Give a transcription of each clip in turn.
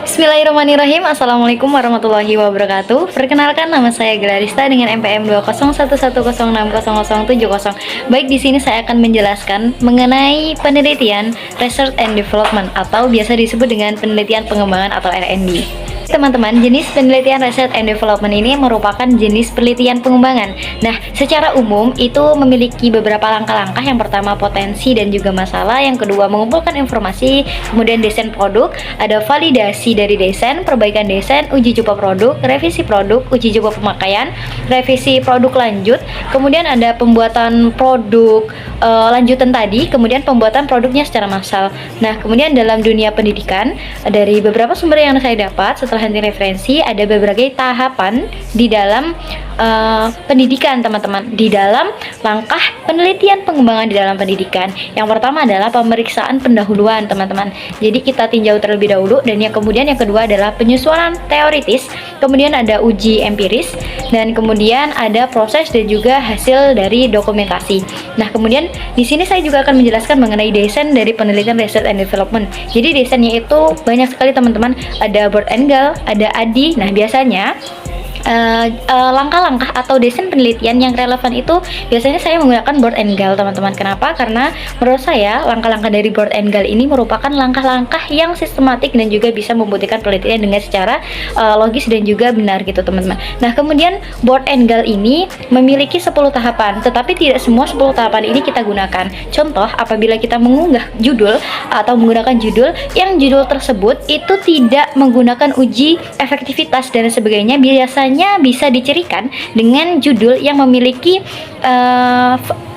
Bismillahirrahmanirrahim. Assalamualaikum warahmatullahi wabarakatuh. Perkenalkan, nama saya Glarista dengan NPM 201106070. Baik, di sini saya akan menjelaskan mengenai penelitian Research and Development atau biasa disebut dengan penelitian pengembangan atau R&D. Teman-teman, jenis penelitian Research and Development ini merupakan jenis penelitian pengembangan. Nah, secara umum itu memiliki beberapa langkah-langkah. Yang pertama, potensi dan juga masalah. Yang kedua, mengumpulkan informasi. Kemudian desain produk, ada validasi dari desain, perbaikan desain, uji coba produk, revisi produk, uji coba pemakaian, revisi produk lanjut. Kemudian ada pembuatan produk lanjutan tadi, kemudian pembuatan produknya secara massal. Nah, kemudian dalam dunia pendidikan, dari beberapa sumber yang saya dapat setelah henti referensi, ada berbagai tahapan di dalam pendidikan, teman-teman, di dalam langkah penelitian pengembangan di dalam pendidikan. Yang pertama adalah pemeriksaan pendahuluan, teman-teman. Jadi kita tinjau terlebih dahulu, dan yang kedua adalah penyusunan teoritis, kemudian ada uji empiris, dan kemudian ada proses dan juga hasil dari dokumentasi. Nah, kemudian di sini saya juga akan menjelaskan mengenai desain dari penelitian Research and Development. Jadi desainnya itu banyak sekali, teman-teman. Ada Board and Gall, ada ADI. Nah, biasanya langkah-langkah atau desain penelitian yang relevan itu biasanya saya menggunakan Board and Gall, teman-teman. Kenapa? Karena menurut saya langkah-langkah dari Board and Gall ini merupakan langkah-langkah yang sistematik dan juga bisa membuktikan penelitian dengan secara logis dan juga benar gitu, teman-teman. Nah, kemudian Board and Gall ini memiliki 10 tahapan, tetapi tidak semua 10 tahapan ini kita gunakan. Contoh, apabila kita mengunggah judul atau menggunakan judul yang judul tersebut itu tidak menggunakan uji efektivitas dan sebagainya, biasanya bisa dicirikan dengan judul yang memiliki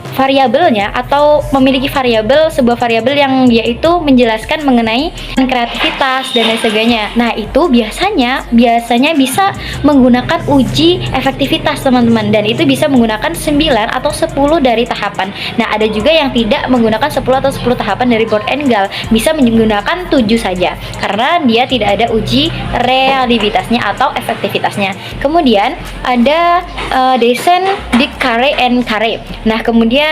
variabelnya atau memiliki sebuah variabel yang yaitu menjelaskan mengenai kreativitas dan lain sebagainya. Nah, itu biasanya bisa menggunakan uji efektivitas, teman-teman, dan itu bisa menggunakan 9 atau 10 dari tahapan. Nah, ada juga yang tidak menggunakan 10 atau 10 tahapan dari Board and Gall, bisa menggunakan 7 saja karena dia tidak ada uji reliabilitasnya atau efektivitasnya. Kemudian ada desain Dick Carey and Carey. Nah, kemudian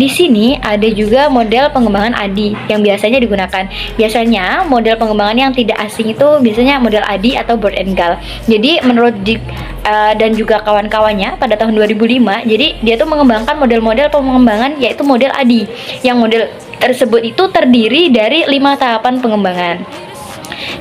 di sini ada juga model pengembangan ADI yang biasanya digunakan. Biasanya model pengembangan yang tidak asing itu biasanya model ADI atau Board and Gall. Jadi menurut Dick dan juga kawan-kawannya pada tahun 2005, jadi dia tuh mengembangkan model-model pengembangan yaitu model ADI. Yang model tersebut itu terdiri dari 5 tahapan pengembangan.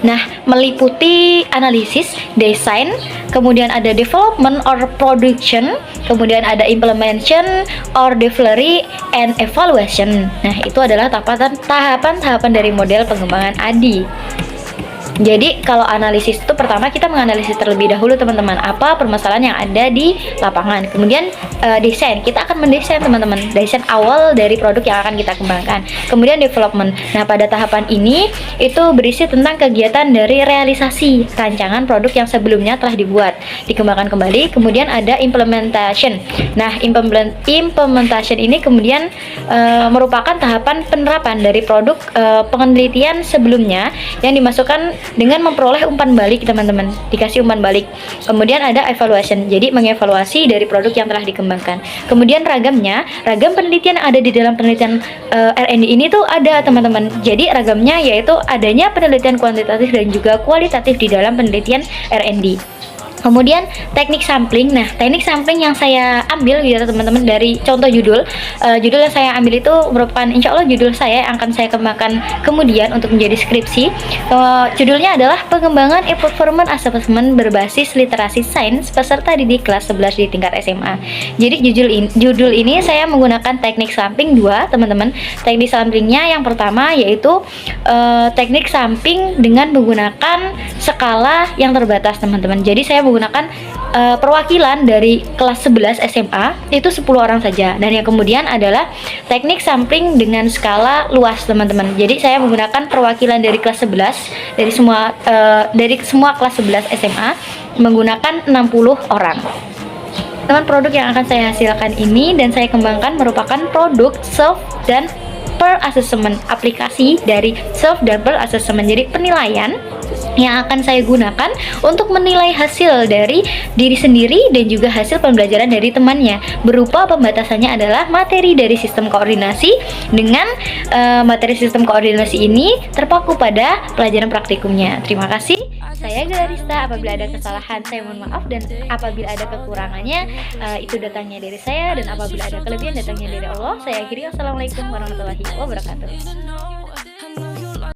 Nah, meliputi analisis, desain, kemudian ada development or production, kemudian ada implementation or delivery and evaluation. Nah, itu adalah tahapan-tahapan dari model pengembangan ADI. Jadi kalau analisis itu pertama kita menganalisis terlebih dahulu, teman-teman, apa permasalahan yang ada di lapangan. Kemudian desain, kita akan mendesain, teman-teman, desain awal dari produk yang akan kita kembangkan. Kemudian development. Nah, pada tahapan ini itu berisi tentang kegiatan dari realisasi rancangan produk yang sebelumnya telah dibuat, dikembangkan kembali. Kemudian ada implementation. Nah, implementation ini kemudian merupakan tahapan penerapan dari produk penelitian sebelumnya yang dimasukkan dengan memperoleh umpan balik, teman-teman, dikasih umpan balik. Kemudian ada evaluation, jadi mengevaluasi dari produk yang telah dikembangkan. Kemudian ragam penelitian yang ada di dalam penelitian R&D ini tuh ada, teman-teman. Jadi ragamnya yaitu adanya penelitian kuantitatif dan juga kualitatif di dalam penelitian R&D. Kemudian teknik sampling. Nah, teknik sampling yang saya ambil gitu, teman-teman, dari contoh judul yang saya ambil itu merupakan insya Allah judul saya yang akan saya kembangkan kemudian untuk menjadi skripsi. Judulnya adalah pengembangan e-performance assessment berbasis literasi sains peserta didik kelas 11 di tingkat SMA. Jadi judul ini saya menggunakan teknik sampling 2, teman-teman. Teknik samplingnya yang pertama yaitu teknik sampling dengan menggunakan skala yang terbatas, teman-teman. Jadi saya menggunakan perwakilan dari kelas 11 SMA itu 10 orang saja, dan yang kemudian adalah teknik sampling dengan skala luas, teman-teman. Jadi saya menggunakan perwakilan dari kelas 11 dari semua kelas 11 SMA menggunakan 60 orang. Teman, produk yang akan saya hasilkan ini dan saya kembangkan merupakan produk self dan peer assessment, aplikasi dari self dan peer assessment. Jadi penilaian yang akan saya gunakan untuk menilai hasil dari diri sendiri dan juga hasil pembelajaran dari temannya, berupa pembatasannya adalah materi dari sistem koordinasi dengan materi sistem koordinasi ini terpaku pada pelajaran praktikumnya. Terima kasih. Saya Galarista. Apabila ada kesalahan saya mohon maaf, dan apabila ada kekurangannya itu datangnya dari saya, dan apabila ada kelebihan datangnya dari Allah. Saya akhiri. Wassalamualaikum warahmatullahi wabarakatuh.